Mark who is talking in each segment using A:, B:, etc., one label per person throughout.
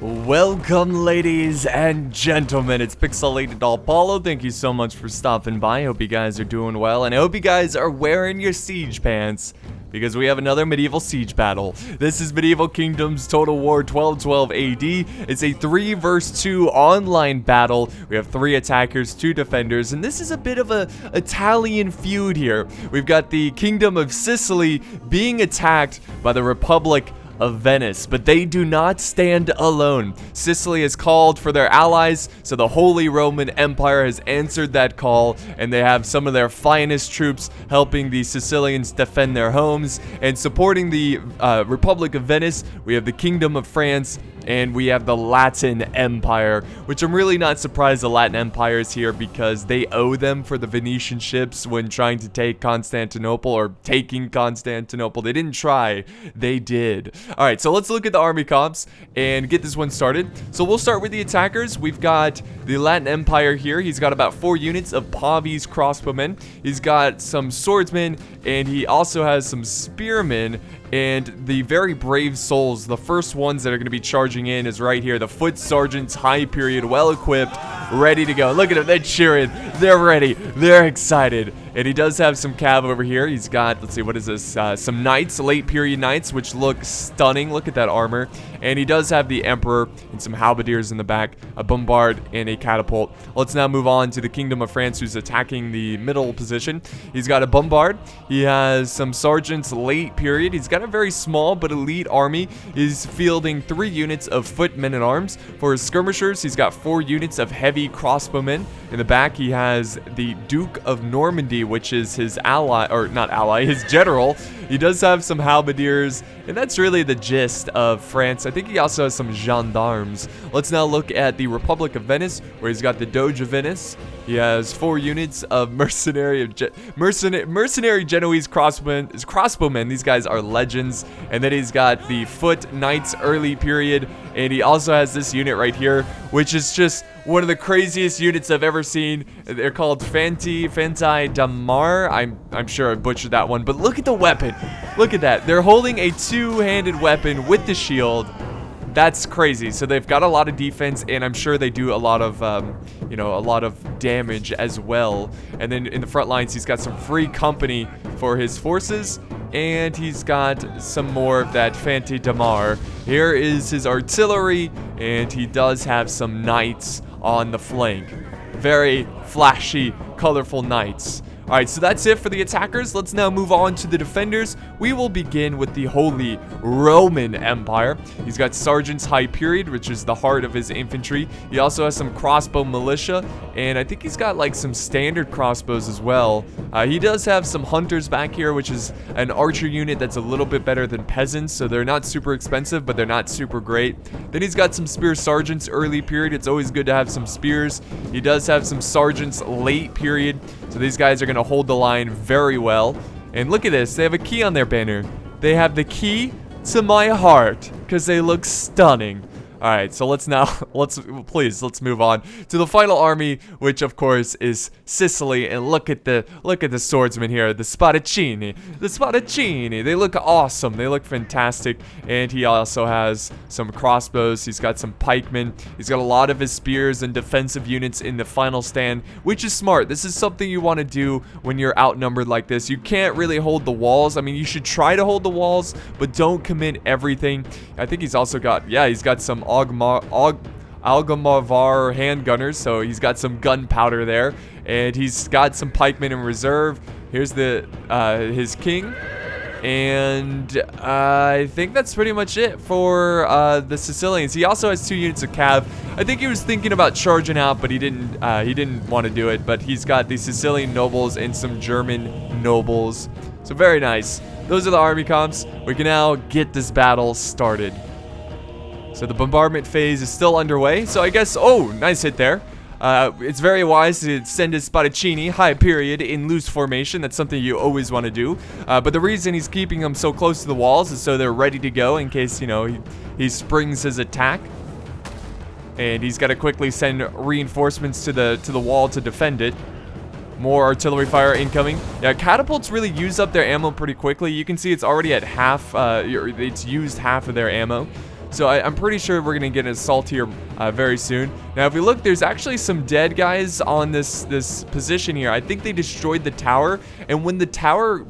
A: Welcome, ladies and gentlemen. It's Pixelatedapollo. Thank you so much for stopping by. I hope you guys are doing well, and I hope you guys are wearing your siege pants, because we have another medieval siege battle. This is Medieval Kingdoms Total War 1212 AD. It's a 3 vs 2 online battle. We have 3 attackers, 2 defenders, and this is a bit of a Italian feud here. We've got the Kingdom of Sicily being attacked by the Republic of Venice, but they do not stand alone. Sicily has called for their allies, so the Holy Roman Empire has answered that call, and they have some of their finest troops helping the Sicilians defend their homes. And supporting the Republic of Venice, we have the Kingdom of France, and we have the Latin Empire, which I'm really not surprised the Latin Empire is here, because they owe them for the Venetian ships when trying to take Constantinople, or taking Constantinople. They didn't try, they did. Alright, so let's look at the army comps and get this one started. So we'll start with the attackers. We've got the Latin Empire here. He's got about 4 units of Pavi's crossbowmen. He's got some swordsmen, and he also has some spearmen. And the very brave souls, the first ones that are going to be charging in, is right here. The foot sergeants, high period, well equipped, ready to go. Look at them, they're cheering, they're ready, they're excited. And he does have some cav over here. He's got, let's see, what is this? Some knights, late period knights, which look stunning. Look at that armor. And he does have the emperor and some halberdiers in the back, a bombard and a catapult. Let's now move on to the Kingdom of France, who's attacking the middle position. He's got a bombard. He has some sergeants, late period. He's got a very small but elite army. He's fielding 3 units of footmen at arms. For his skirmishers, he's got 4 units of heavy crossbowmen. In the back, he has the Duke of Normandy, which is his ally, or not ally, his general. He does have some halberdiers, and that's really the gist of France. I think he also has some gendarmes. Let's now look at the Republic of Venice, where he's got the Doge of Venice. He has 4 units of mercenary Genoese crossbowmen. These guys are legends. And then he's got the foot knights, early period. And he also has this unit right here, which is just one of the craziest units I've ever seen. They're called Fanti Damar. I'm sure I butchered that one, but look at the weapon. Look at that. They're holding a 2-handed weapon with the shield. That's crazy. So they've got a lot of defense, and I'm sure they do a lot of, a lot of damage as well. And then in the front lines, he's got some free company for his forces, and he's got some more of that Fanti Damar. Here is his artillery, and he does have some knights on the flank. Very flashy, colorful knights. Alright, so that's it for the attackers. Let's now move on to the defenders. We will begin with the Holy Roman Empire. He's got sergeants, high period, which is the heart of his infantry. He also has some crossbow militia, and I think he's got like some standard crossbows as well. He does have some hunters back here, which is an archer unit that's a little bit better than peasants, so they're not super expensive, but they're not super great. Then he's got some spear sergeants, early period. It's always good to have some spears. He does have some sergeants, late period, so these guys are going to hold the line very well. And look at this, they have a key on their banner. They have the key to my heart, because they look stunning. Alright, so let's let's move on to the final army, which of course is Sicily. And look at the swordsmen here, the Spadaccini. They look awesome. They look fantastic. And he also has some crossbows. He's got some pikemen. He's got a lot of his spears and defensive units in the final stand, which is smart. This is something you want to do when you're outnumbered like this. You can't really hold the walls. I mean, you should try to hold the walls, but don't commit everything. I think he's also got, yeah, he's got some Algamavar handgunners, so he's got some gunpowder there, and he's got some pikemen in reserve. Here's the his king, and I think that's pretty much it for the Sicilians. He also has 2 units of cav. I think he was thinking about charging out, but he didn't want to do it. But he's got the Sicilian nobles and some German nobles, so very nice. Those are the army comps. We can now get this battle started. So the bombardment phase is still underway. So I guess, oh, nice hit there. It's very wise to send his Spadaccini, high period, in loose formation. That's something you always want to do. But the reason he's keeping them so close to the walls is so they're ready to go in case, he springs his attack. And he's got to quickly send reinforcements to the wall to defend it. More artillery fire incoming. Yeah, catapults really use up their ammo pretty quickly. You can see it's already at half, it's used half of their ammo. So I'm pretty sure we're gonna get an assault here very soon. Now, if we look, there's actually some dead guys on this position here. I think they destroyed the tower, and when the tower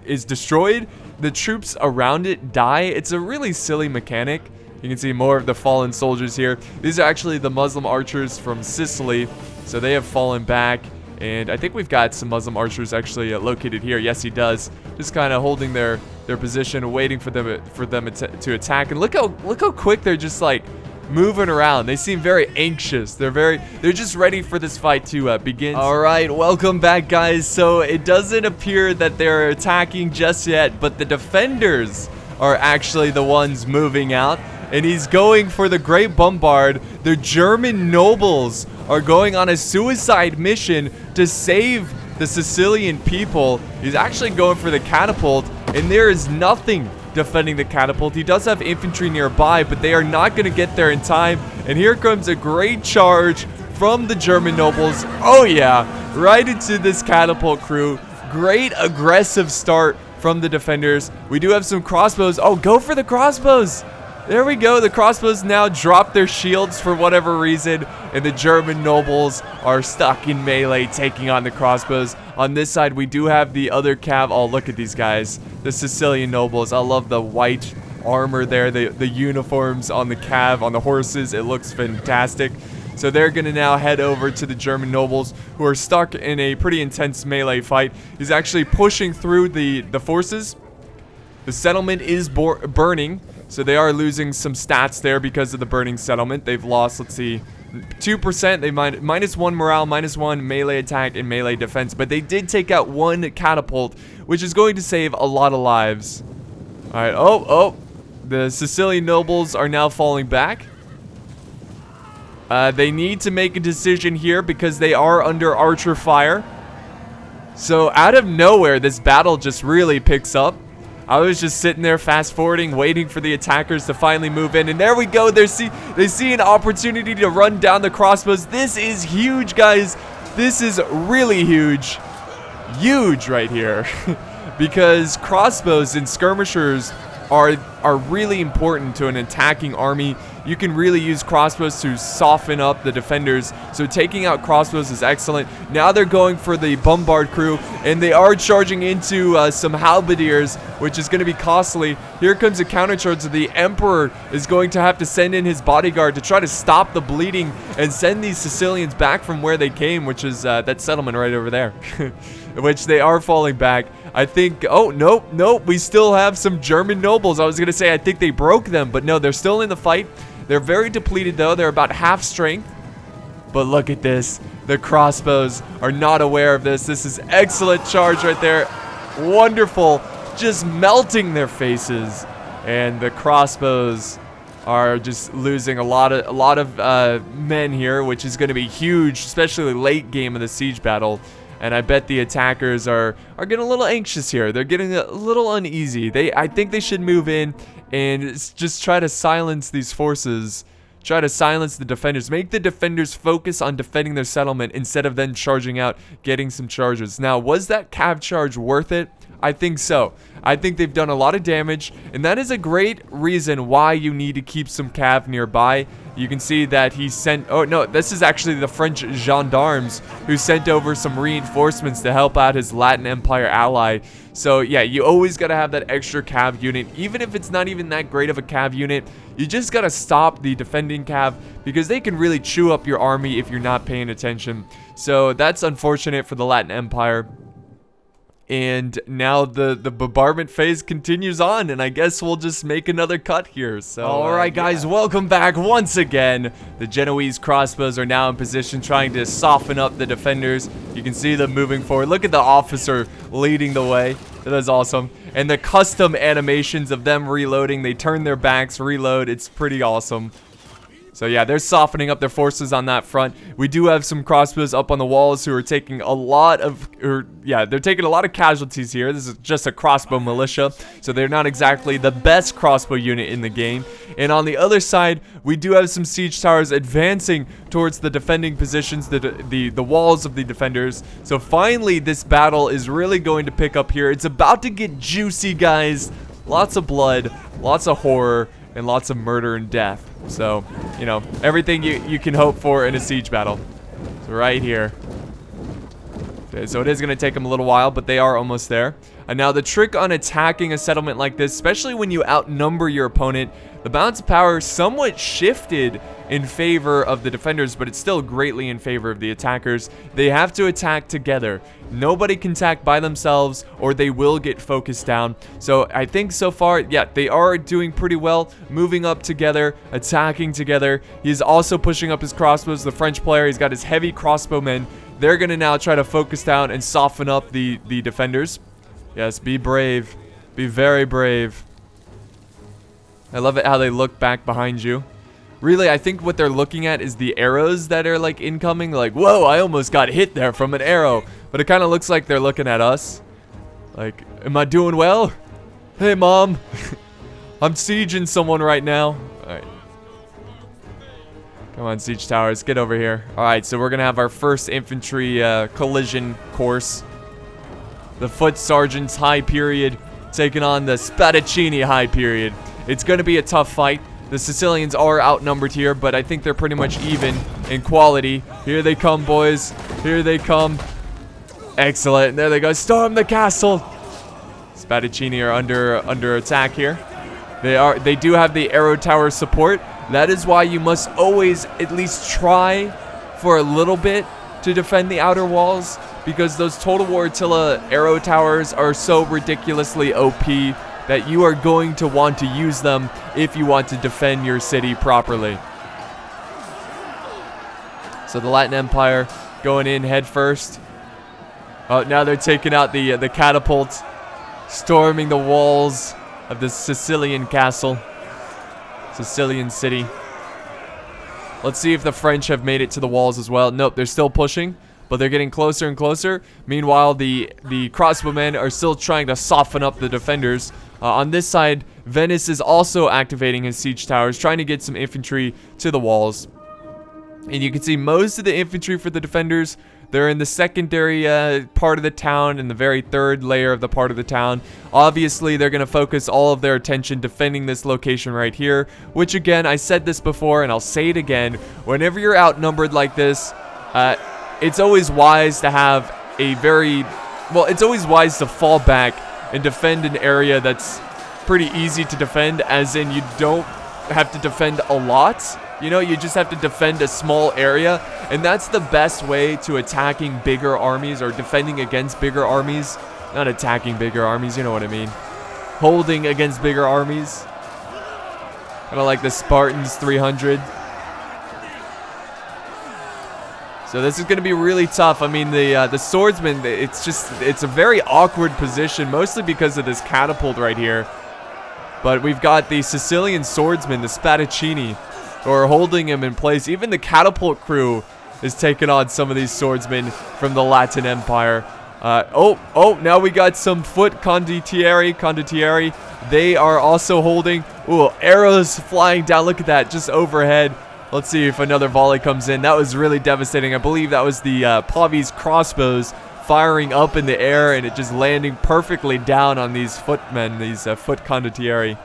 A: is destroyed, the troops around it die. It's a really silly mechanic. You can see more of the fallen soldiers here. These are actually the Muslim archers from Sicily, so they have fallen back. And I think we've got some Muslim archers actually located here. Yes, he does. Just kind of holding their position, waiting for them to attack. And look how quick they're just like moving around. They seem very anxious. They're just ready for this fight to begin. All right, welcome back, guys. So it doesn't appear that they're attacking just yet, but the defenders are actually the ones moving out. And he's going for the Great Bombard. The German nobles are going on a suicide mission to save the Sicilian people. He's actually going for the catapult, and there is nothing defending the catapult. He does have infantry nearby, but they are not going to get there in time. And here comes a great charge from the German nobles. Oh yeah, right into this catapult crew. Great aggressive start from the defenders. We do have some crossbows. Oh, go for the crossbows. There we go. The crossbows now drop their shields for whatever reason, and the German nobles are stuck in melee taking on the crossbows. On this side, we do have the other cav. Oh, look at these guys. The Sicilian nobles. I love the white armor there, the uniforms on the cav, on the horses. It looks fantastic. So they're going to now head over to the German nobles, who are stuck in a pretty intense melee fight. He's actually pushing through the forces. The settlement is burning. So they are losing some stats there because of the burning settlement. They've lost, let's see, 2%. They -1 morale, -1 melee attack, and melee defense. But they did take out 1 catapult, which is going to save a lot of lives. All right. Oh. The Sicilian nobles are now falling back. They need to make a decision here because they are under archer fire. So out of nowhere, this battle just really picks up. I was just sitting there fast forwarding, waiting for the attackers to finally move in. And there we go. They see an opportunity to run down the crossbows. This is huge, guys. This is really huge. Huge right here. Because crossbows and skirmishers are really important to an attacking army. You can really use crossbows to soften up the defenders. So taking out crossbows is excellent. Now they're going for the bombard crew, and they are charging into some halberdiers, which is going to be costly. Here comes a countercharge. The Emperor is going to have to send in his bodyguard to try to stop the bleeding and send these Sicilians back from where they came, which is that settlement right over there. Which they are falling back. I think, oh, nope, we still have some German nobles. I was going to say I think they broke them, but no, they're still in the fight. They're very depleted, though. They're about half strength. But look at this. The crossbows are not aware of this. This is excellent charge right there. Wonderful. Just melting their faces. And the crossbows are just losing a lot of men here, which is going to be huge, especially late game of the siege battle. And I bet the attackers are getting a little anxious here. They're getting a little uneasy. I think they should move in and just try to silence these forces. Try to silence the defenders. Make the defenders focus on defending their settlement instead of then charging out, getting some charges. Now, was that cav charge worth it? I think so. I think they've done a lot of damage, and that is a great reason why you need to keep some cav nearby. You can see that he sent, oh no, this is actually the French gendarmes who sent over some reinforcements to help out his Latin Empire ally. So yeah, you always got to have that extra cav unit, even if it's not even that great of a cav unit. You just got to stop the defending cav because they can really chew up your army if you're not paying attention. So that's unfortunate for the Latin Empire. And now the bombardment phase continues on, and I guess we'll just make another cut here. So alright guys, welcome back once again. The Genoese crossbows are now in position, trying to soften up the defenders. You can see them moving forward. Look at the officer leading the way. That is awesome. And the custom animations of them reloading. They turn their backs, reload. It's pretty awesome. So yeah, they're softening up their forces on that front. We do have some crossbows up on the walls who are taking a lot of, they're taking a lot of casualties here. This is just a crossbow militia, so they're not exactly the best crossbow unit in the game. And on the other side, we do have some siege towers advancing towards the defending positions, the walls of the defenders. So finally, this battle is really going to pick up here. It's about to get juicy, guys. Lots of blood, lots of horror. and lots of murder and death. So, you know, everything you can hope for in a siege battle. So right here. Okay, so it is going to take them a little while, but they are almost there. And now the trick on attacking a settlement like this, especially when you outnumber your opponent, the balance of power somewhat shifted in favor of the defenders, but it's still greatly in favor of the attackers. They have to attack together. Nobody can attack by themselves or they will get focused down. So I think so far, yeah, they are doing pretty well, moving up together, attacking together. He's also pushing up his crossbows. The French player, he's got his heavy crossbowmen. They're going to now try to focus down and soften up the defenders. Yes, be brave. Be very brave. I love it how they look back behind you. Really, I think what they're looking at is the arrows that are like incoming. Like, whoa, I almost got hit there from an arrow. But it kind of looks like they're looking at us. Like, am I doing well? Hey, Mom. I'm sieging someone right now. Alright. Come on, siege towers. Get over here. Alright, so we're going to have our first infantry collision course. The foot sergeant's high period taking on the Spadaccini high period. It's going to be a tough fight. The Sicilians are outnumbered here, but I think they're pretty much even in quality. Here they come, boys. Here they come. Excellent. There they go. Storm the castle. Spadaccini are under attack here. They do have the arrow tower support. That is why you must always at least try for a little bit to defend the outer walls, because those Total War Attila arrow towers are so ridiculously OP that you are going to want to use them if you want to defend your city properly. So the Latin Empire going in head first. Oh, now they're taking out the catapult, storming the walls of the Sicilian castle, Sicilian city. Let's see if the French have made it to the walls as well. Nope, they're still pushing, but they're getting closer and closer. Meanwhile, the crossbowmen are still trying to soften up the defenders. On this side, Venice is also activating his siege towers, trying to get some infantry to the walls. And you can see most of the infantry for the defenders, they're in the secondary part of the town, in the very third layer of the part of the town. Obviously, they're going to focus all of their attention defending this location right here, which again, I said this before and I'll say it again. Whenever you're outnumbered like this, it's always wise to have it's always wise to fall back and defend an area that's pretty easy to defend, as in you don't have to defend a lot. You know, you just have to defend a small area, and that's the best way to attacking bigger armies or defending against bigger armies. Not attacking bigger armies, you know what I mean. Holding against bigger armies. Kind of like the Spartans 300. So this is going to be really tough. I mean, the swordsman, it's a very awkward position, mostly because of this catapult right here. But we've got the Sicilian swordsman, the Spadaccini, who are holding him in place. Even the catapult crew is taking on some of these swordsmen from the Latin Empire. Now we got some foot condottieri. They are also holding, arrows flying down. Look at that, just overhead. Let's see if another volley comes in. That was really devastating. I believe that was the Pavi's crossbows firing up in the air, and it just landing perfectly down on these footmen, these foot condottieri.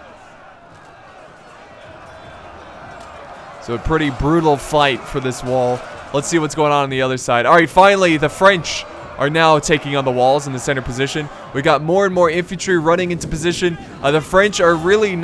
A: So a pretty brutal fight for this wall. Let's see what's going on the other side. All right, finally, the French are now taking on the walls in the center position. We got more and more infantry running into position. The French are really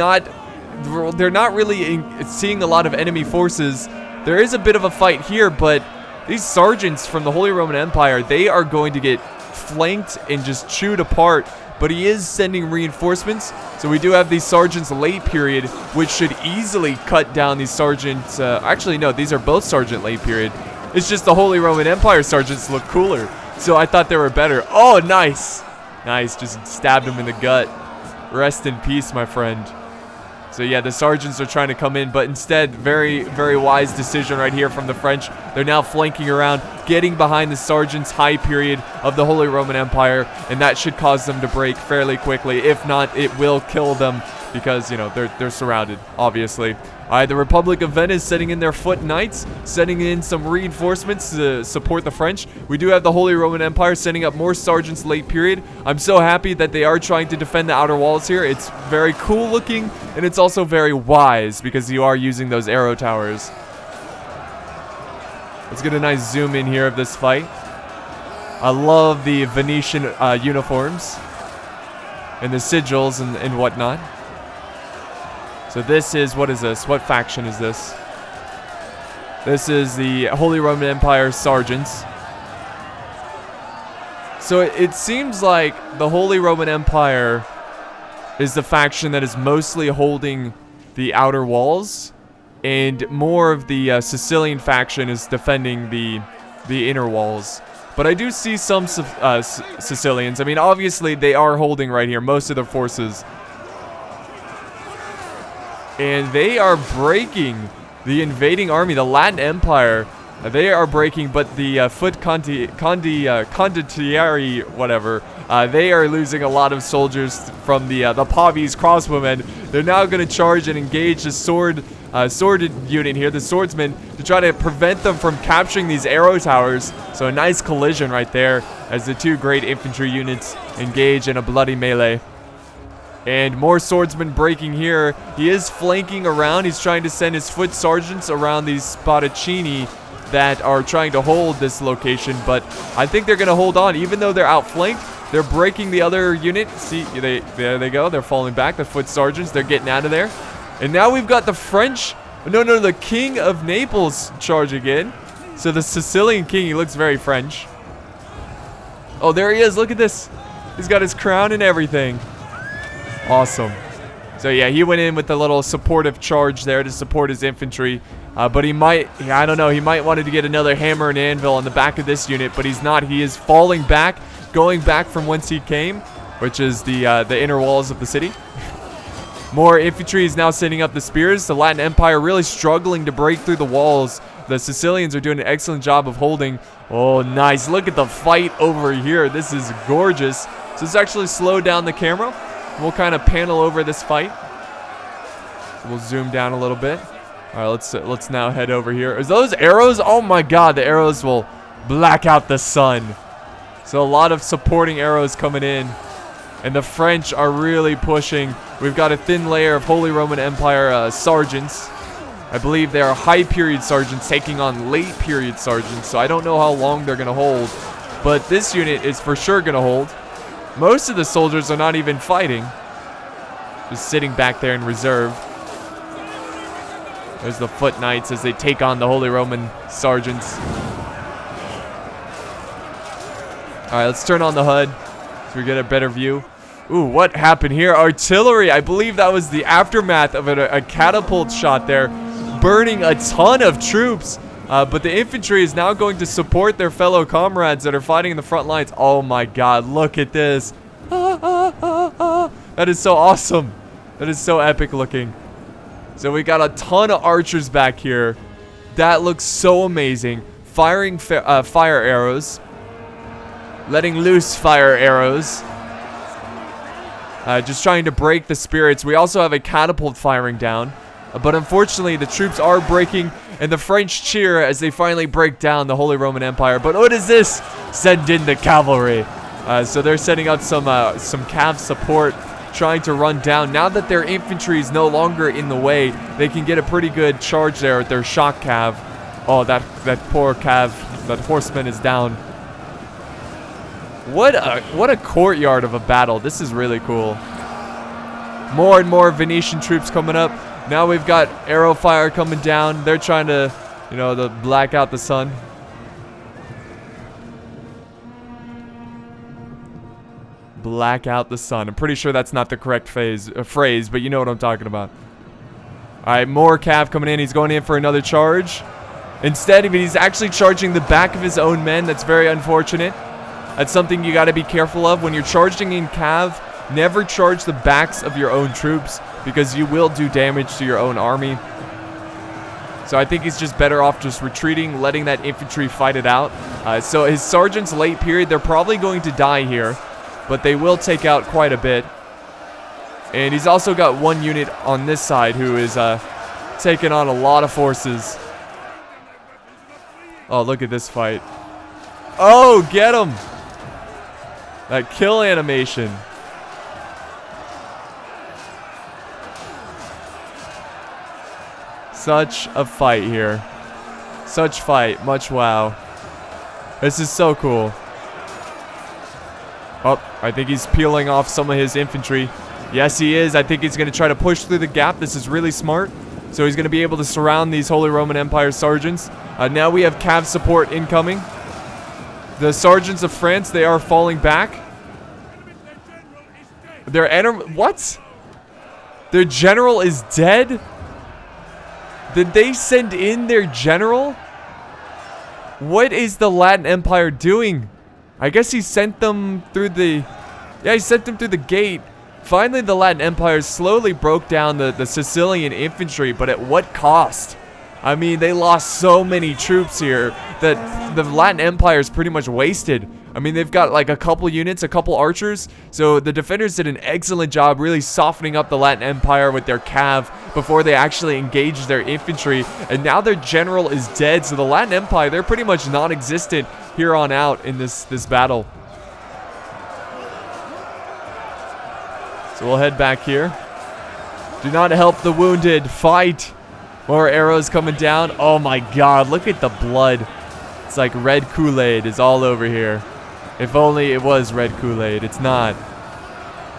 A: they're not really seeing a lot of enemy forces. There is a bit of a fight here, but these sergeants from the Holy Roman Empire, they are going to get flanked and just chewed apart. But he is sending reinforcements, so we do have these sergeants late period, which should easily cut down these sergeants. Actually, no, these are both sergeant late period. It's just the Holy Roman Empire sergeants look cooler, so I thought they were better. Oh, nice. Nice, just stabbed him in the gut. Rest in peace, my friend. So yeah, the sergeants are trying to come in, but instead, very, very wise decision right here from the French. They're now flanking around, getting behind the sergeants' high period of the Holy Roman Empire, and that should cause them to break fairly quickly. If not, it will kill them because, you know, they're surrounded, obviously. Alright, the Republic of Venice setting in their foot knights, setting in some reinforcements to support the French. We do have the Holy Roman Empire setting up more sergeants late period. I'm so happy that they are trying to defend the outer walls here. It's very cool looking, and it's also very wise because you are using those arrow towers. Let's get a nice zoom in here of this fight. I love the Venetian uniforms and the sigils and whatnot. So this is, what is this? What faction is this? This is the Holy Roman Empire sergeants. So it seems like the Holy Roman Empire is the faction that is mostly holding the outer walls, and more of the Sicilian faction is defending the inner walls. But I do see some Sicilians. I mean, obviously they are holding right here most of their forces. And they are breaking the invading army, the Latin Empire. They are breaking, but the foot condottieri, whatever, they are losing a lot of soldiers from the Pavi's crossbowmen. They're now going to charge and engage the sworded unit here, the swordsmen, to try to prevent them from capturing these arrow towers. So a nice collision right there as the two great infantry units engage in a bloody melee. And more swordsmen breaking here. He is flanking around. He's trying to send his foot sergeants around these Spadaccini that are trying to hold this location. But I think they're going to hold on. Even though they're outflanked, they're breaking the other unit. See, there they go. They're falling back. The foot sergeants, they're getting out of there. And now we've got the French. No, the King of Naples charging in. So the Sicilian king, he looks very French. Oh, there he is. Look at this. He's got his crown and everything. Awesome. So yeah, he went in with a little supportive charge there to support his infantry. But he might, I don't know, he might wanted to get another hammer and anvil on the back of this unit, but he's not. He is falling back, going back from whence he came, which is the inner walls of the city. More infantry is now setting up the spears. The Latin Empire really struggling to break through the walls. The Sicilians are doing an excellent job of holding. Oh, nice. Look at the fight over here. This is gorgeous. So let's actually slow down the camera. We'll kind of panel over this fight. We'll zoom down a little bit. All right, let's now head over here. Is those arrows? Oh my God, the arrows will black out the sun. So a lot of supporting arrows coming in. And the French are really pushing. We've got a thin layer of Holy Roman Empire sergeants. I believe they are high period sergeants taking on late period sergeants. So I don't know how long they're going to hold. But this unit is for sure going to hold. Most of the soldiers are not even fighting. Just sitting back there in reserve. There's the foot knights as they take on the Holy Roman sergeants. Alright, let's turn on the HUD so we get a better view. Ooh, what happened here? Artillery. I believe that was the aftermath of a catapult shot there, burning a ton of troops. But the infantry is now going to support their fellow comrades that are fighting in the front lines. Oh my God, look at this. That is so awesome. That is so epic looking. So we got a ton of archers back here. That looks so amazing. Firing fire arrows. Letting loose fire arrows. Just trying to break the spirits. We also have a catapult firing down. But unfortunately, the troops are breaking, and the French cheer as they finally break down the Holy Roman Empire. But what is this? Send in the cavalry. So they're setting up some cav support, trying to run down. Now that their infantry is no longer in the way, they can get a pretty good charge there with their shock cav. Oh, that poor cav, that horseman is down. What a courtyard of a battle. This is really cool. More and more Venetian troops coming up. Now we've got arrow fire coming down. They're trying to, to black out the sun. Black out the sun. I'm pretty sure that's not the correct phrase, but you know what I'm talking about. All right, more cav coming in. He's going in for another charge. Instead, he's actually charging the back of his own men. That's very unfortunate. That's something you got to be careful of when you're charging in cav. Never charge the backs of your own troops, because you will do damage to your own army. So I think he's just better off just retreating, letting that infantry fight it out. So his sergeants late period, they're probably going to die here, but they will take out quite a bit. And he's also got one unit on this side who is taking on a lot of forces. Oh, look at this fight. Oh, get him. That kill animation. Such a fight here. Such fight. Much wow. This is so cool. Oh, I think he's peeling off some of his infantry. Yes, he is. I think he's going to try to push through the gap. This is really smart. So he's going to be able to surround these Holy Roman Empire sergeants. Now we have cav support incoming. The sergeants of France, they are falling back. What? Their general is dead? Did they send in their general? What is the Latin Empire doing? I guess he sent them through the... Yeah, he sent them through the gate. Finally, the Latin Empire slowly broke down the Sicilian infantry, but at what cost? I mean, they lost so many troops here that the Latin Empire is pretty much wasted. I mean, they've got like a couple units, a couple archers. So the defenders did an excellent job really softening up the Latin Empire with their cav before they actually engaged their infantry. And now their general is dead. So the Latin Empire, they're pretty much non-existent here on out in this battle. So we'll head back here. Do not help the wounded. Fight. More arrows coming down. Oh my god, look at the blood. It's like red Kool-Aid is all over here. If only it was red Kool-Aid. It's not.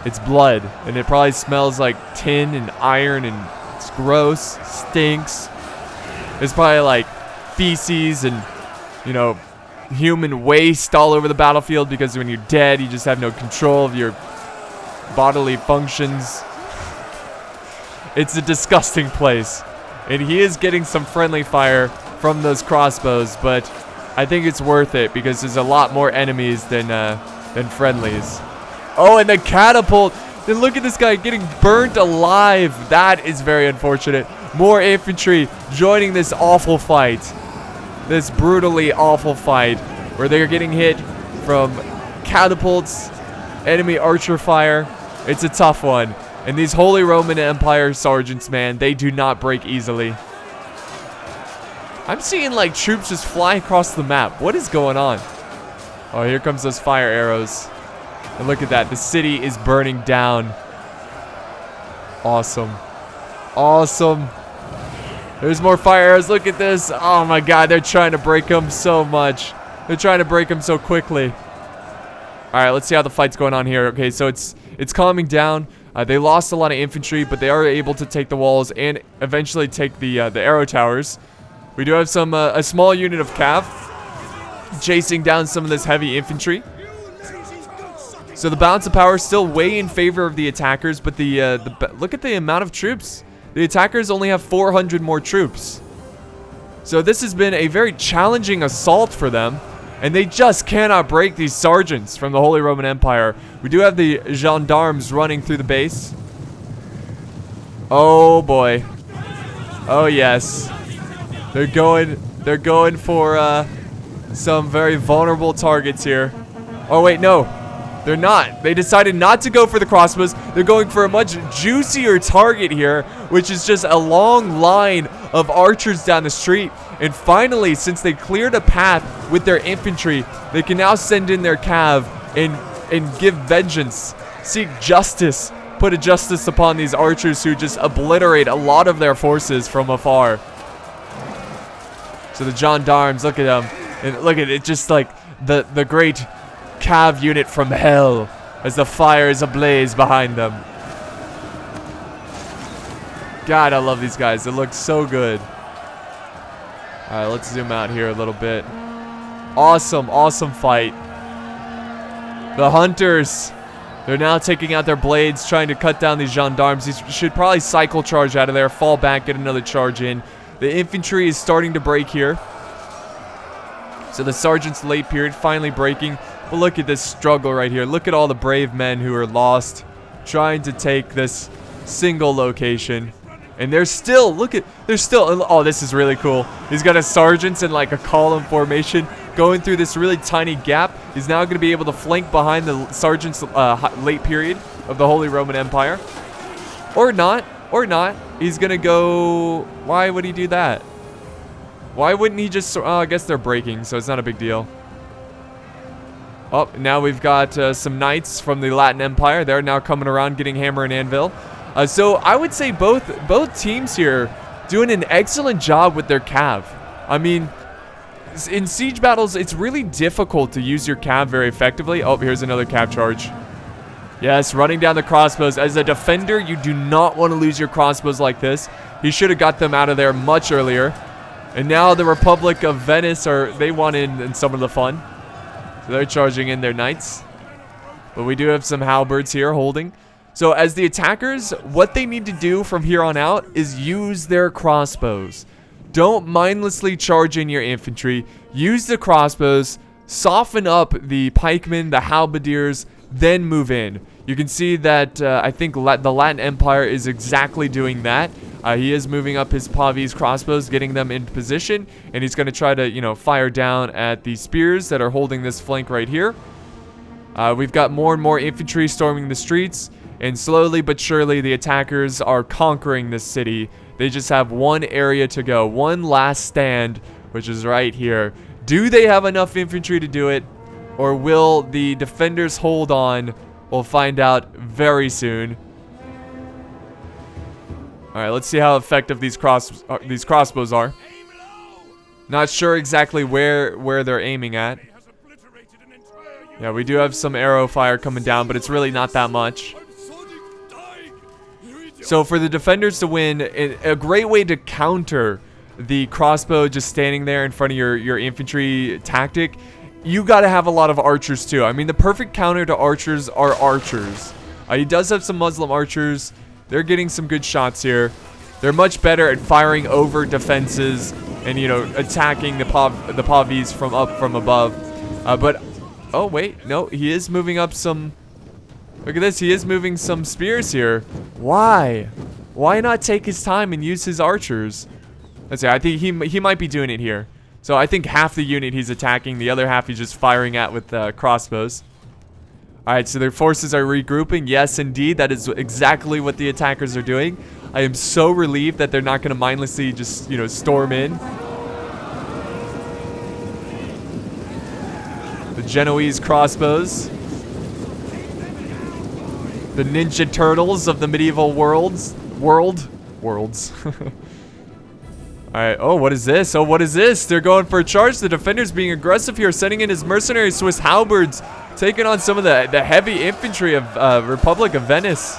A: It's blood. And it probably smells like tin and iron and it's gross. Stinks. It's probably like feces and, you know, human waste all over the battlefield because when you're dead, you just have no control of your bodily functions. It's a disgusting place. And he is getting some friendly fire from those crossbows, but I think it's worth it because there's a lot more enemies than friendlies. Oh, and the catapult. Then look at this guy getting burnt alive. That is very unfortunate. More infantry joining this awful fight. This brutally awful fight where they're getting hit from catapults, enemy archer fire. It's a tough one. And these Holy Roman Empire sergeants, man, they do not break easily. I'm seeing like troops just fly across the map. What is going on? Oh, here comes those fire arrows. And look at that. The city is burning down. Awesome. Awesome. There's more fire arrows. Look at this. Oh my god, they're trying to break them so much. They're trying to break them so quickly. Alright, let's see how the fight's going on here. Okay, so it's calming down. They lost a lot of infantry, but they are able to take the walls and eventually take the arrow towers. We do have some a small unit of cav chasing down some of this heavy infantry. So the balance of power is still way in favor of the attackers, but look at the amount of troops. The attackers only have 400 more troops. So this has been a very challenging assault for them. And they just cannot break these sergeants from the Holy Roman Empire. We do have the gendarmes running through the base. Oh boy. Oh yes. They're going for some very vulnerable targets here. Oh wait, no. They're not. They decided not to go for the crossbows. They're going for a much juicier target here, which is just a long line of archers down the street. And finally, since they cleared a path with their infantry, they can now send in their cav and give vengeance, seek justice, put a justice upon these archers who just obliterate a lot of their forces from afar. So the gendarmes, look at them, and look at it, just like the great cav unit from hell as the fire is ablaze behind them. God, I love these guys. They look so good. All right, let's zoom out here a little bit. Awesome, awesome fight. The hunters, they're now taking out their blades, trying to cut down these gendarmes. These should probably cycle charge out of there, fall back, get another charge in. The infantry is starting to break here. So the sergeant's late period finally breaking. But look at this struggle right here. Look at all the brave men who are lost, trying to take this single location. And they're still, oh, this is really cool. He's got his sergeants in like a column formation going through this really tiny gap. He's now going to be able to flank behind the sergeant's late period of the Holy Roman Empire. Or not. Or not. He's gonna go... Why would he do that? Why wouldn't he just... Oh, I guess they're breaking, so it's not a big deal. Oh, now we've got some knights from the Latin Empire. They're now coming around getting hammer and anvil. So I would say both teams here doing an excellent job with their cav. I mean, in siege battles, it's really difficult to use your cav very effectively. Oh, here's another cav charge. Yes, running down the crossbows. As a defender, you do not want to lose your crossbows like this. He should have got them out of there much earlier. And now the Republic of Venice, they want in some of the fun. So they're charging in their knights. But we do have some halberds here holding. So as the attackers, what they need to do from here on out is use their crossbows. Don't mindlessly charge in your infantry. Use the crossbows. Soften up the pikemen, the halberdiers, then move in. You can see that I think the Latin Empire is exactly doing that. He is moving up his Pavi's crossbows, getting them in position, and he's going to try to, you know, fire down at the spears that are holding this flank right here. We've got more and more infantry storming the streets, and slowly but surely the attackers are conquering this city. They just have one area to go, one last stand, which is right here. Do they have enough infantry to do it, or will the defenders hold on? We'll find out very soon. All right, let's see how effective these crossbows are. Not sure exactly where they're aiming at. Yeah, we do have some arrow fire coming down, but it's really not that much. So for the defenders to win, a great way to counter the crossbow just standing there in front of your infantry tactic, you got to have a lot of archers too. I mean, the perfect counter to archers are archers. He does have some Muslim archers. They're getting some good shots here. They're much better at firing over defenses and, you know, attacking the Pavis from above. But oh wait, no, he is moving up some. Look at this, he is moving some spears here. Why? Why not take his time and use his archers? Let's see, I think he might be doing it here. So I think half the unit he's attacking, the other half he's just firing at with crossbows. Alright, so their forces are regrouping. Yes, indeed, that is exactly what the attackers are doing. I am so relieved that they're not going to mindlessly just, you know, storm in. The Genoese crossbows. The Ninja Turtles of the medieval worlds. Alright, oh, what is this? Oh, what is this? They're going for a charge. The defenders being aggressive here, sending in his mercenary Swiss halberds, taking on some of the heavy infantry of Republic of Venice.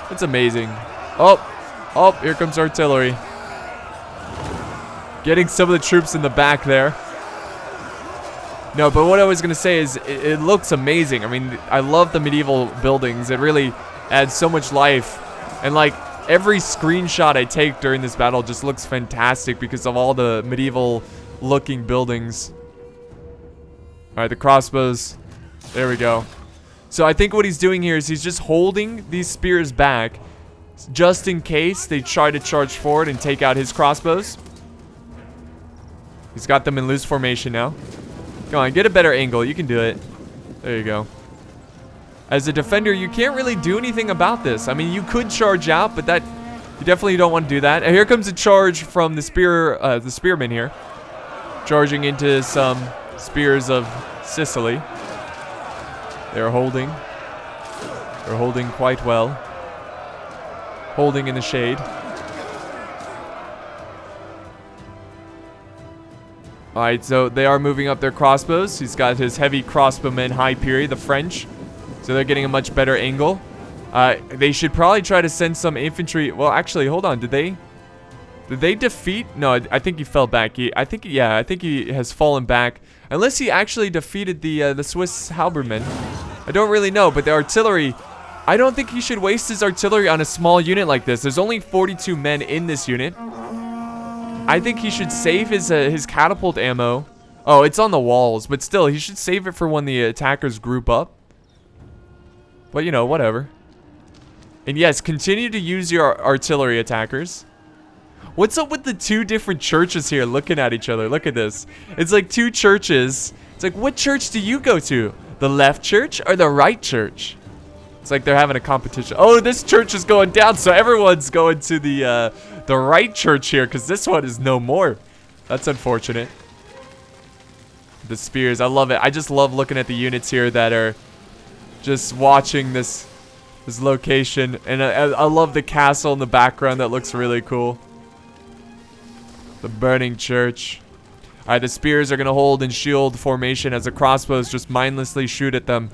A: It's amazing. Oh, here comes artillery. Getting some of the troops in the back there. No, but what I was going to say is it looks amazing. I mean, I love the medieval buildings. It really adds so much life. And like, every screenshot I take during this battle just looks fantastic because of all the medieval looking buildings. Alright, the crossbows. There we go. So I think what he's doing here is he's just holding these spears back just in case they try to charge forward and take out his crossbows. He's got them in loose formation now. Come on, get a better angle. You can do it. There you go. As a defender, you can't really do anything about this. I mean, you could charge out, but that you definitely don't want to do that. And here comes a charge from the spearmen here, charging into some spears of Sicily. They're holding. They're holding quite well. Holding in the shade. Alright, so they are moving up their crossbows. He's got his heavy crossbowmen, Hyperi, the French. So they're getting a much better angle. They should probably try to send some infantry. Well, actually, hold on. Did they defeat? No, I think he fell back. I think he has fallen back. Unless he actually defeated the Swiss halbermen. I don't really know, but the artillery, I don't think he should waste his artillery on a small unit like this. There's only 42 men in this unit. I think he should save his catapult ammo. Oh, it's on the walls, but still, he should save it for when the attackers group up. But, you know, whatever. And yes, continue to use your artillery attackers. What's up with the two different churches here looking at each other? Look at this. It's like two churches. It's like, what church do you go to? The left church or the right church? It's like they're having a competition. Oh, this church is going down, so everyone's going to the right church here, because this one is no more. That's unfortunate. The spears, I love it. I just love looking at the units here that are just watching this location. And I love the castle in the background. That looks really cool. The burning church. Alright, the spears are going to hold in shield formation as the crossbows just mindlessly shoot at them.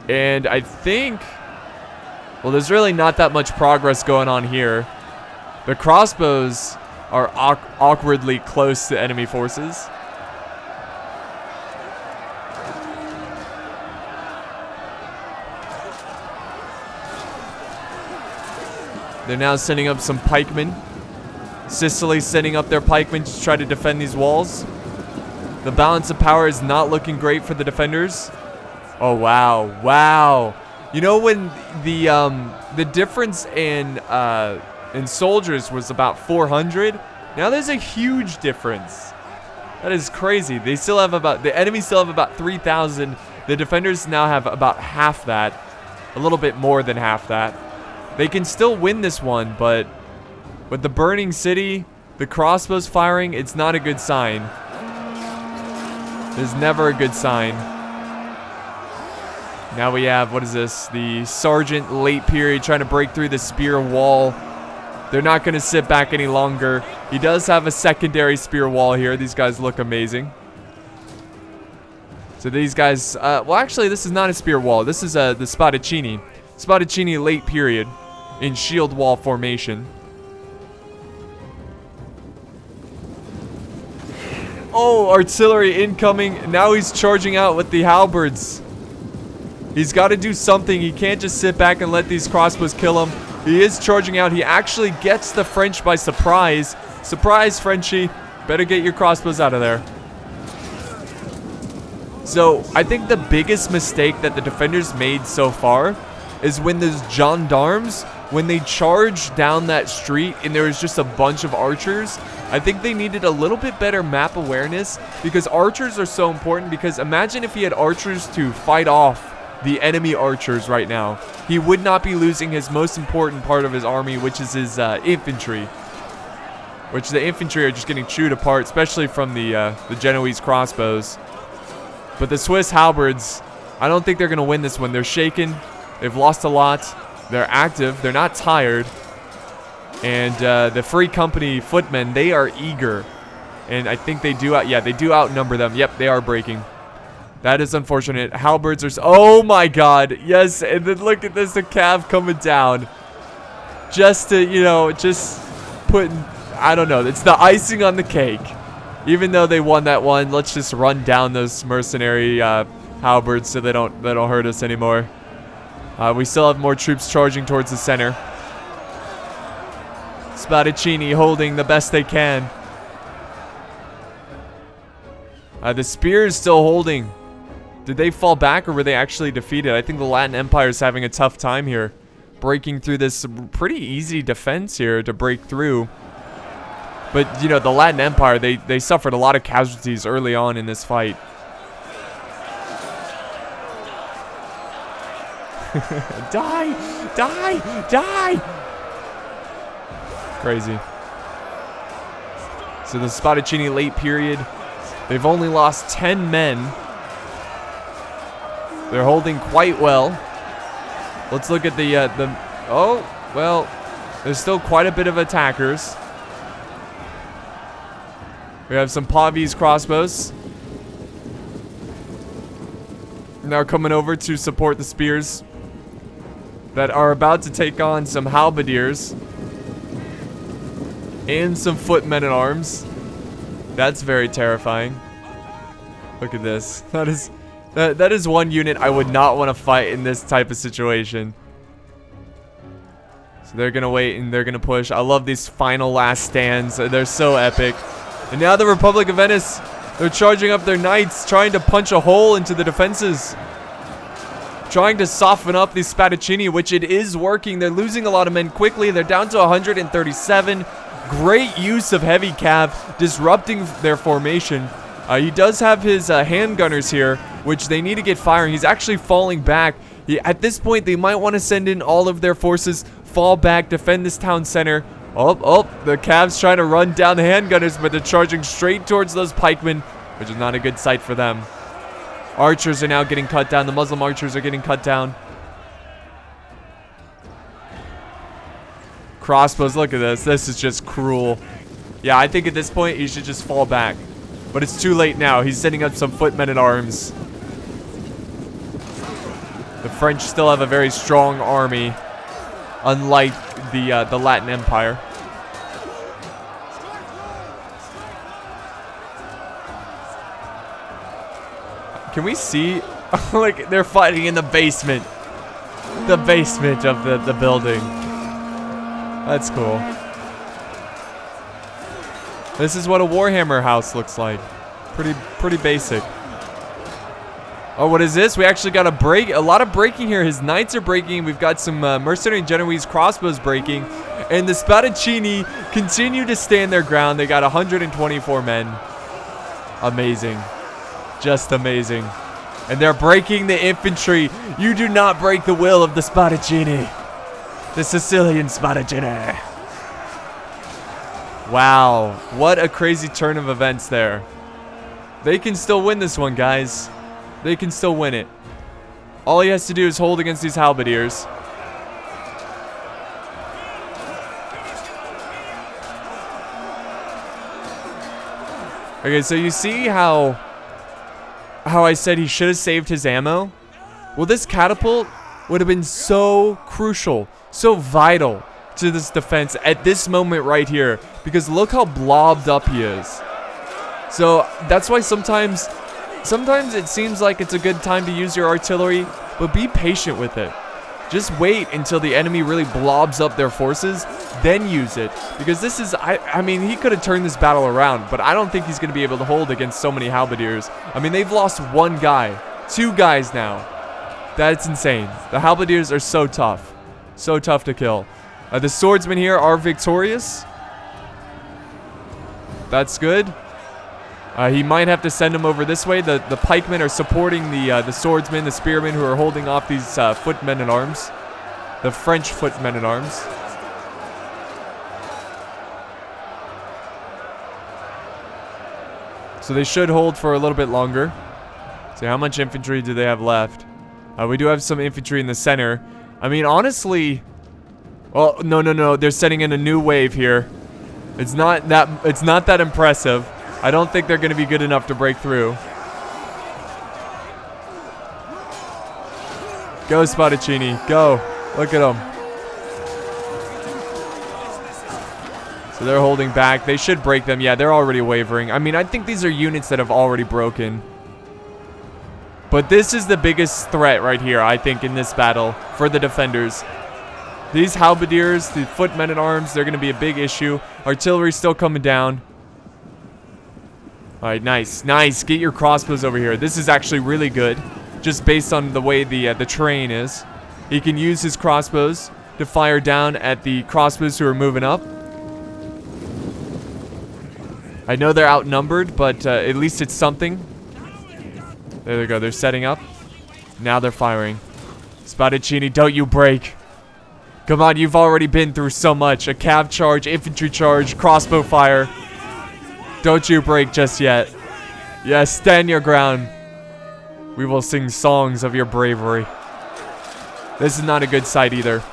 A: And I think, well, there's really not that much progress going on here. The crossbows are awkwardly close to enemy forces. They're now sending up some pikemen. Sicily sending up their pikemen to try to defend these walls. The balance of power is not looking great for the defenders. Oh, wow. Wow. You know, when the difference in soldiers was about 400, now there's a huge difference. That is crazy. They still have the enemies still have about 3,000. The defenders now have about half that. A little bit more than half that. They can still win this one, but with the burning city, the crossbows firing, it's not a good sign. There's never a good sign. Now we have, what is this? The sergeant late period trying to break through the spear wall. They're not going to sit back any longer. He does have a secondary spear wall here. These guys look amazing. So these guys, well, actually, this is not a spear wall. This is the Spadaccini. Spadaccini late period in shield wall formation. Oh, artillery incoming. Now he's charging out with the halberds. He's got to do something. He can't just sit back and let these crossbows kill him. He is charging out. He actually gets the French by surprise. Surprise, Frenchie. Better get your crossbows out of there. So, I think the biggest mistake that the defenders made so far is when those gendarmes, when they charged down that street and there was just a bunch of archers, I think they needed a little bit better map awareness, because archers are so important. Because imagine if he had archers to fight off the enemy archers right now. He would not be losing his most important part of his army, which is his infantry. Which the infantry are just getting chewed apart, especially from the Genoese crossbows. But the Swiss halberds, I don't think they're going to win this one. They're shaken. They've lost a lot. They're active. They're not tired. And the Free Company footmen, they are eager. And I think they do they do outnumber them. Yep, they are breaking. That is unfortunate. Halberds are... Oh my god. Yes, and then look at this. The cav coming down. Just to, you know, just putting... I don't know. It's the icing on the cake. Even though they won that one, let's just run down those mercenary halberds so they don't hurt us anymore. We still have more troops charging towards the center. Spadaccini holding the best they can. The spear is still holding. Did they fall back, or were they actually defeated? I think the Latin Empire is having a tough time here, breaking through this pretty easy defense here to break through. But, you know, the Latin Empire, they suffered a lot of casualties early on in this fight. Die! Die! Die! Crazy. So the Spadaccini late period, they've only lost 10 men. They're holding quite well. Let's look at the oh, well, there's still quite a bit of attackers. We have some Pavi's crossbows. Now coming over to support the spears that are about to take on some halberdiers and some footmen at arms. That's very terrifying. Look at this. That is one unit I would not want to fight in this type of situation. So they're gonna wait and they're gonna push. I love these final last stands. They're so epic. And now the Republic of Venice, they're charging up their knights, trying to punch a hole into the defenses. Trying to soften up these Spadaccini, which it is working. They're losing a lot of men quickly. They're down to 137. Great use of heavy cav, disrupting their formation. He does have his handgunners here, which they need to get firing. He's actually falling back. At this point, they might want to send in all of their forces, fall back, defend this town center. Oh, the Cavs trying to run down the handgunners, but they're charging straight towards those pikemen, which is not a good sight for them. Archers are now getting cut down. The Muslim archers are getting cut down. Crossbows, look at this. This is just cruel. Yeah, I think at this point, he should just fall back. But it's too late now. He's sending up some footmen at arms. The French still have a very strong army, unlike the Latin Empire. Can we see? Like, they're fighting in the basement. The basement of the building. That's cool. This is what a Warhammer house looks like. Pretty basic. Oh, what is this? We actually got a lot of breaking here. His knights are breaking. We've got some mercenary Genoese crossbows breaking. And the Spadaccini continue to stand their ground. They got 124 men. Amazing. Just amazing. And they're breaking the infantry. You do not break the will of the Spadaccini. The Sicilian Spadaccini. Wow. What a crazy turn of events there. They can still win this one, guys. They can still win it. All he has to do is hold against these halberdiers. Okay, so you see how I said he should have saved his ammo? Well, this catapult would have been so crucial, so vital to this defense at this moment right here, because look how blobbed up he is. So that's why sometimes it seems like it's a good time to use your artillery, but be patient with it. Just wait until the enemy really blobs up their forces, then use it. Because this is, I mean, he could have turned this battle around, but I don't think he's going to be able to hold against so many halberdiers. I mean, they've lost one guy, 2 guys now. That's insane. The halberdiers are so tough. So tough to kill. The swordsmen here are victorious. That's good. He might have to send them over this way. The pikemen are supporting the swordsmen, the spearmen who are holding off these footmen at arms. The French footmen at arms. So they should hold for a little bit longer. See, how much infantry do they have left? We do have some infantry in the center. I mean, honestly... Well, no. They're sending in a new wave here. It's not that impressive. I don't think they're going to be good enough to break through. Go, Spadaccini. Go. Look at them. So they're holding back. They should break them. Yeah, they're already wavering. I mean, I think these are units that have already broken. But this is the biggest threat right here, I think, in this battle for the defenders. These halberdiers, the footmen at arms, they're going to be a big issue. Artillery's still coming down. All right, nice. Get your crossbows over here. This is actually really good, just based on the way the terrain is. He can use his crossbows to fire down at the crossbows who are moving up. I know they're outnumbered, but at least it's something. There they go. They're setting up. Now they're firing. Spadaccini, don't you break. Come on, you've already been through so much. A cav charge, infantry charge, crossbow fire. Don't you break just yet. Yes, stand your ground. We will sing songs of your bravery. This is not a good sight either.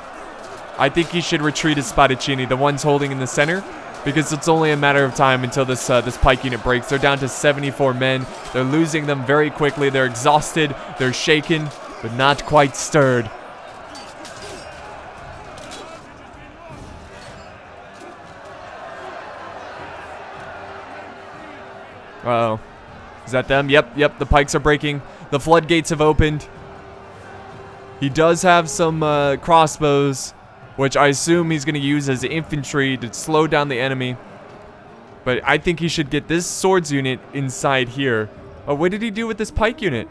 A: I think he should retreat as Spadaccini, the ones holding in the center, because it's only a matter of time until this pike unit breaks. They're down to 74 men. They're losing them very quickly. They're exhausted. They're shaken, but not quite stirred. Uh-oh. Is that them? Yep. The pikes are breaking. The floodgates have opened. He does have some crossbows, which I assume he's going to use as infantry to slow down the enemy. But I think he should get this swords unit inside here. Oh, what did he do with this pike unit?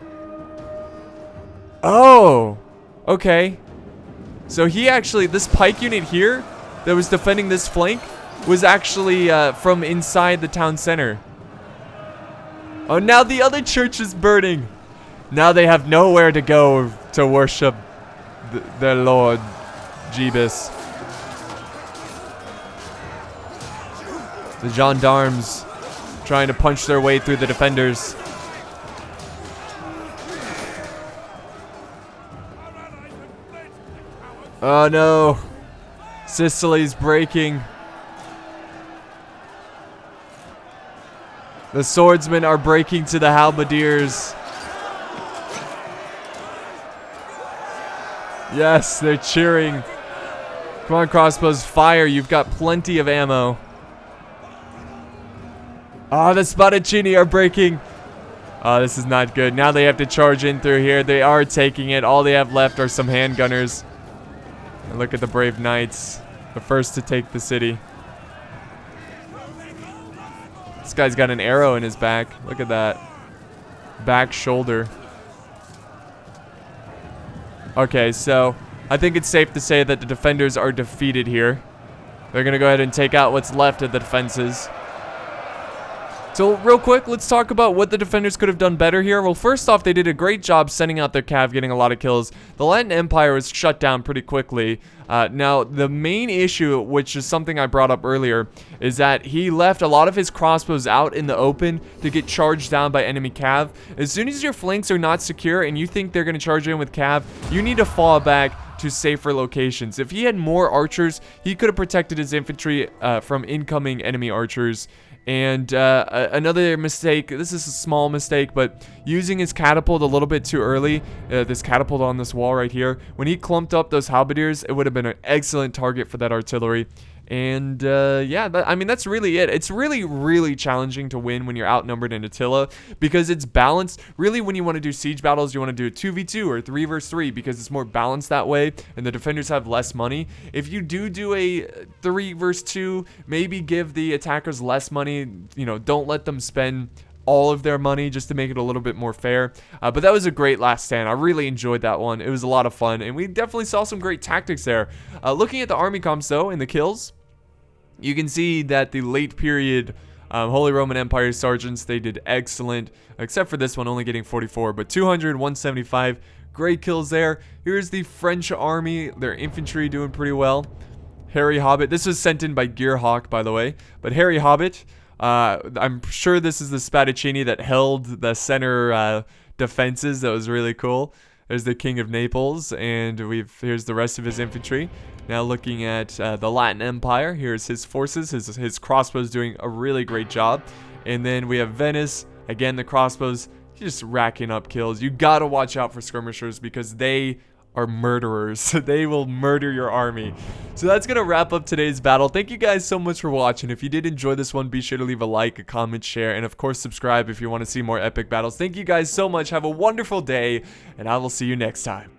A: Oh, okay. So he actually, this pike unit here that was defending this flank was actually from inside the town center. Oh, now the other church is burning. Now they have nowhere to go to worship their lord, Jeebus. The gendarmes trying to punch their way through the defenders. Oh no. Sicily's breaking. The swordsmen are breaking to the halberdiers. Yes, they're cheering. Come on, crossbows, fire. You've got plenty of ammo. Ah, the Spadaccini are breaking. Oh, this is not good. Now they have to charge in through here. They are taking it. All they have left are some handgunners. And look at the brave knights. The first to take the city. This guy's got an arrow in his back. Look at that. Back shoulder. Okay, so I think it's safe to say that the defenders are defeated here. They're going to go ahead and take out what's left of the defenses. So real quick, let's talk about what the defenders could have done better here. Well, first off, they did a great job sending out their cav, getting a lot of kills. The Latin Empire was shut down pretty quickly. Now, the main issue, which is something I brought up earlier, is that he left a lot of his crossbows out in the open to get charged down by enemy cav. As soon as your flanks are not secure and you think they're going to charge in with cav, you need to fall back to safer locations. If he had more archers, he could have protected his infantry from incoming enemy archers. And another mistake, this is a small mistake, but using his catapult a little bit too early, this catapult on this wall right here, when he clumped up those halberdiers, it would have been an excellent target for that artillery. And yeah, I mean, that's really it. It's really, really challenging to win when you're outnumbered in Attila because it's balanced. Really, when you want to do siege battles, you want to do a 2v2 or 3 versus 3 because it's more balanced that way and the defenders have less money. If you do a 3 versus 2, maybe give the attackers less money. You know, don't let them spend all of their money just to make it a little bit more fair. But that was a great last stand. I really enjoyed that one. It was a lot of fun, and we definitely saw some great tactics there. Looking at the army comps, though, and the kills, you can see that the late period Holy Roman Empire sergeants, they did excellent, except for this one only getting 44, but 200, 175, great kills there. Here's the French army, their infantry doing pretty well. Harry Hobbit, this was sent in by Gearhawk, by the way, but Harry Hobbit, I'm sure this is the Spadaccini that held the center defenses. That was really cool. There's the King of Naples, and here's the rest of his infantry. Now looking at the Latin Empire, here's his forces, his crossbows doing a really great job. And then we have Venice, again the crossbows just racking up kills. You gotta watch out for skirmishers because they are murderers. They will murder your army. So that's gonna wrap up today's battle. Thank you guys so much for watching. If you did enjoy this one, be sure to leave a like, a comment, share, and of course subscribe if you want to see more epic battles. Thank you guys so much. Have a wonderful day, and I will see you next time.